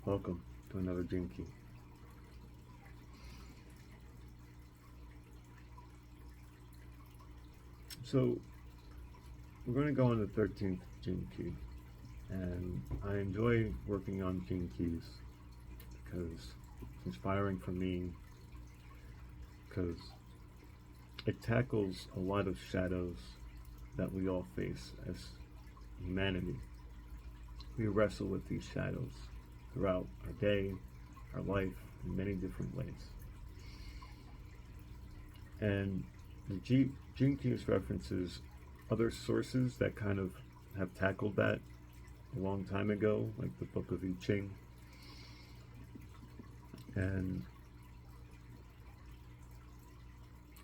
Welcome to another Genekey. So, we're going to go on the 13th Genekey, and I enjoy working on Genekeys because it's inspiring for me, because it tackles a lot of shadows that we all face as humanity. We wrestle with these shadows throughout our day, our life, in many different ways. And the Genekeys references other sources that kind of have tackled that a long time ago, like the Book of I Ching, and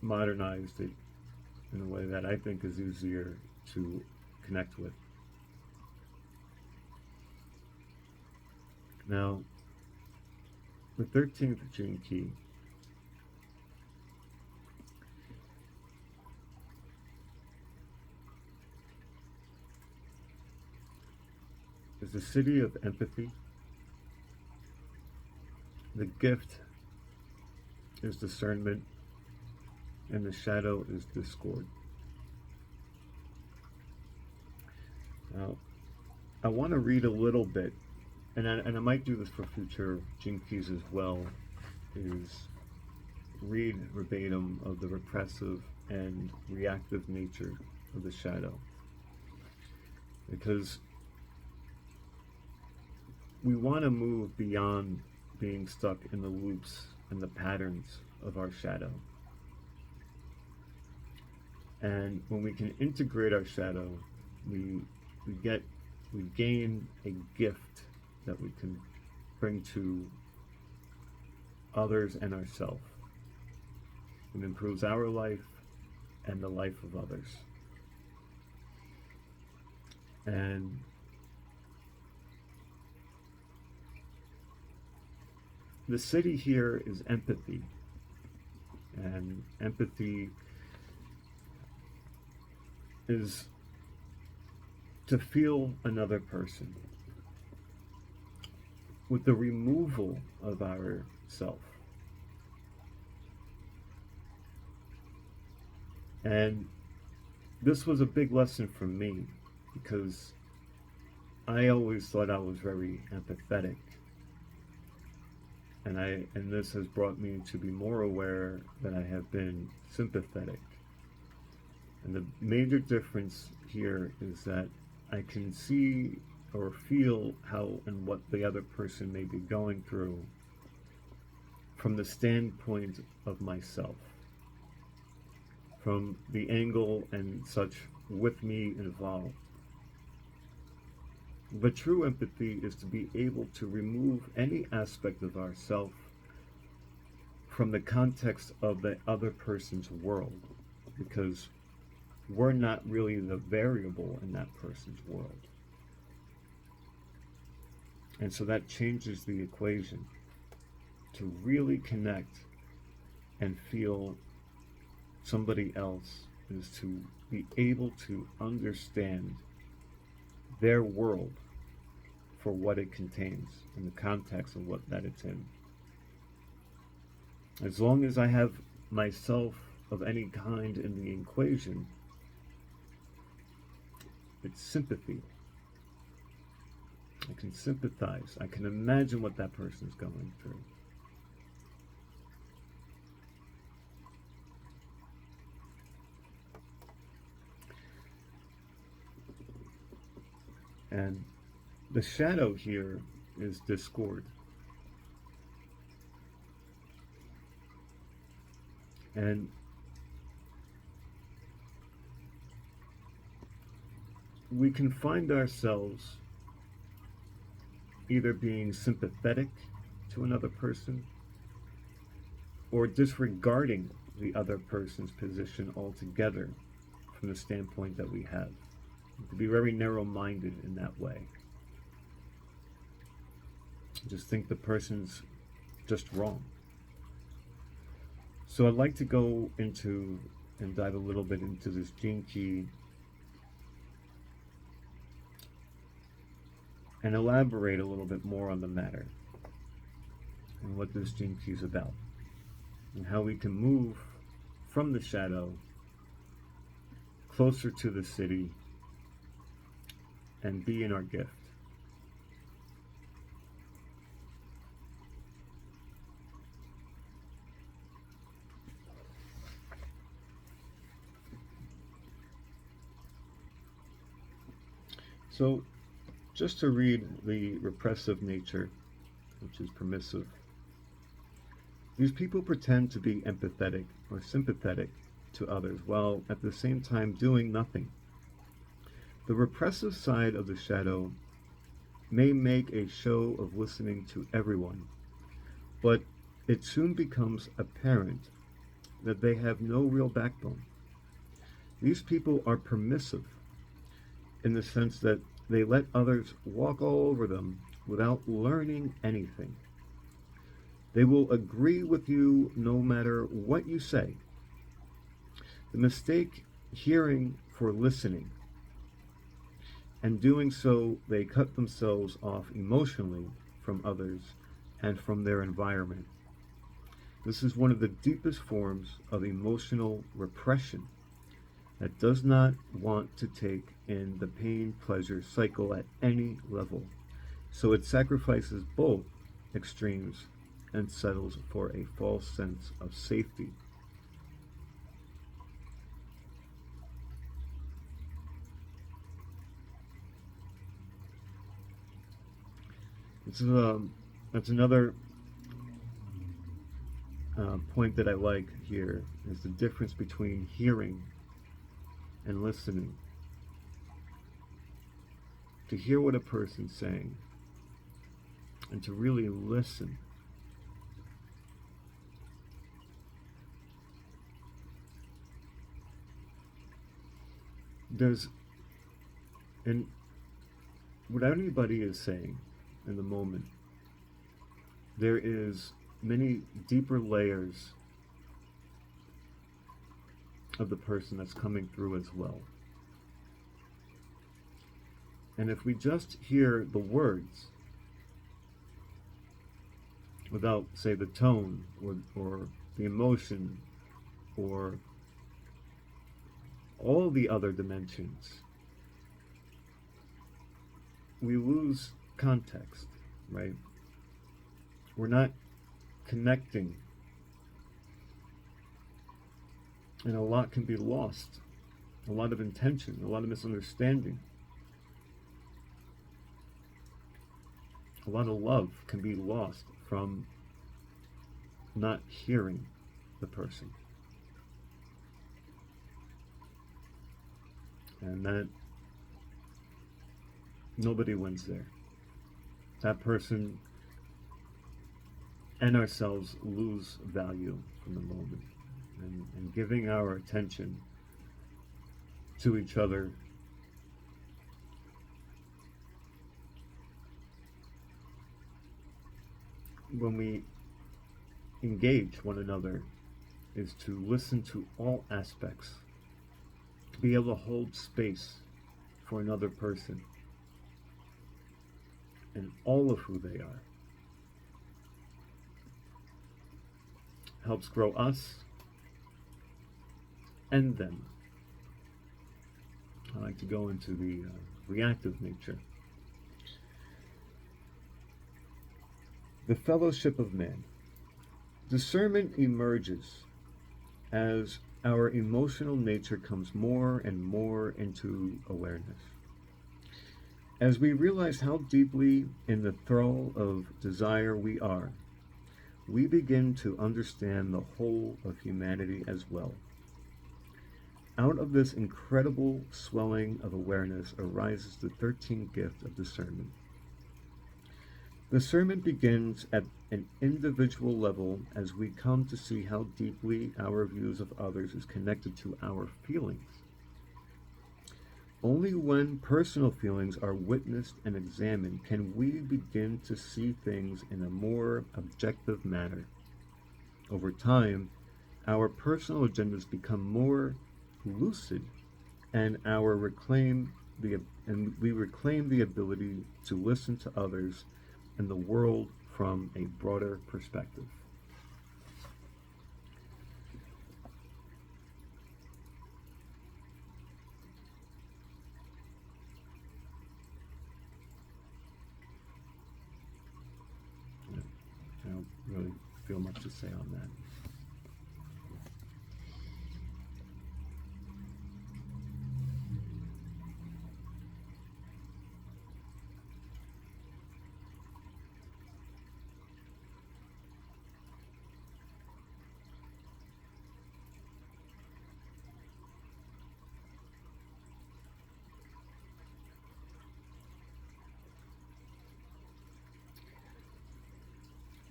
modernized it in a way that I think is easier to connect with. Now, the 13th Genekey is the city of empathy. The gift is discernment, and the shadow is discord. Now, I want to read a little bit, and I might do this for future Genekeys as well, is read verbatim of the repressive and reactive nature of the shadow. Because we want to move beyond being stuck in the loops and the patterns of our shadow. And when we can integrate our shadow, we gain a gift that we can bring to others and ourselves. It improves our life and the life of others. And the city here is empathy. And empathy is to feel another person with the removal of our self. And this was a big lesson for me because I always thought I was very empathetic. And this has brought me to be more aware that I have been sympathetic. And the major difference here is that I can see or feel how and what the other person may be going through from the standpoint of myself, from the angle and such with me involved. But true empathy is to be able to remove any aspect of ourself from the context of the other person's world, because we're not really the variable in that person's world. And so that changes the equation. To really connect and feel somebody else is to be able to understand their world for what it contains in the context of what that it's in. As long as I have myself of any kind in the equation, it's sympathy. I can sympathize. I can imagine what that person's going through. And the shadow here is discord. And we can find ourselves either being sympathetic to another person or disregarding the other person's position altogether from the standpoint that we have. To be very narrow-minded in that way. Just think the person's just wrong. So I'd like to go into and dive a little bit into this Genekey and elaborate a little bit more on the matter. and what this gene key is about, and how we can move from the shadow closer to the Siddhi and be in our gift. So, just to read the repressive nature, which is permissive, these people pretend to be empathetic or sympathetic to others while at the same time doing nothing. The repressive side of the shadow may make a show of listening to everyone, but it soon becomes apparent that they have no real backbone. These people are permissive in the sense that they let others walk all over them without learning anything. They will agree with you no matter what you say. The mistake hearing for listening, and doing so they cut themselves off emotionally from others and from their environment. This is one of the deepest forms of emotional repression that does not want to take in the pain-pleasure cycle at any level. So it sacrifices both extremes and settles for a false sense of safety. That's another point that I like here, is the difference between hearing and listening. To hear what a person's saying and to really listen. And what anybody is saying in the moment, there is many deeper layers of the person that's coming through as well. And if we just hear the words without, say, the tone or the emotion or all the other dimensions, we lose context, right? We're not connecting, and a lot can be lost. A lot of intention, a lot of misunderstanding. A lot of love can be lost from not hearing the person. And that nobody wins there. That person and ourselves lose value from the moment. And giving our attention to each other when we engage one another is to listen to all aspects, to be able to hold space for another person and all of who they are. Helps grow us and them. I like to go into the reactive nature. The fellowship of man. Discernment emerges as our emotional nature comes more and more into awareness. As we realize how deeply in the thrall of desire we are, we begin to understand the whole of humanity as well. Out of this incredible swelling of awareness arises the 13th gift of discernment. Discernment begins at an individual level as we come to see how deeply our views of others is connected to our feelings. Only when personal feelings are witnessed and examined can we begin to see things in a more objective manner. Over time, our personal agendas become more lucid, and we reclaim the ability to listen to others and the world from a broader perspective. I don't really feel much to say on that.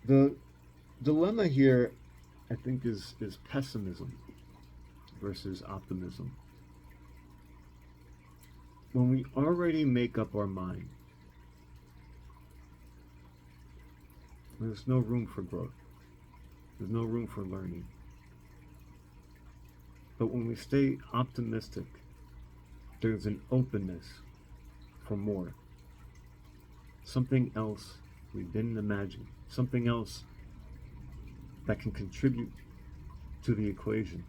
The dilemma here, I think, is pessimism versus optimism. When we already make up our mind, there's no room for growth. There's no room for learning. But when we stay optimistic, there's an openness for more. Something else we didn't imagine. Something else that can contribute to the equation.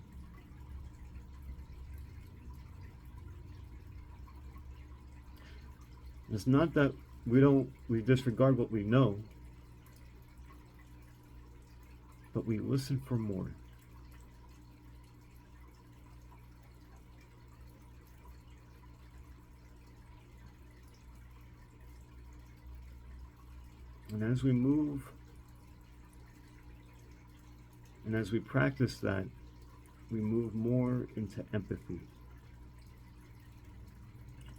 It's not that we disregard what we know, but we listen for more. And as we move, and as we practice that, we move more into empathy.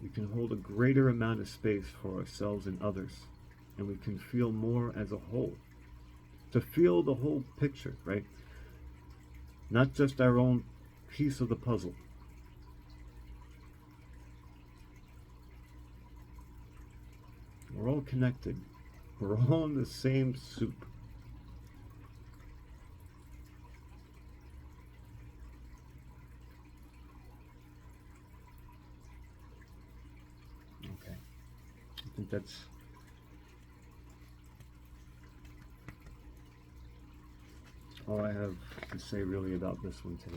We can hold a greater amount of space for ourselves and others, and we can feel more as a whole. To feel the whole picture, right? Not just our own piece of the puzzle. We're all connected. We're all in the same soup. Okay. I think that's all I have to say really about this one today.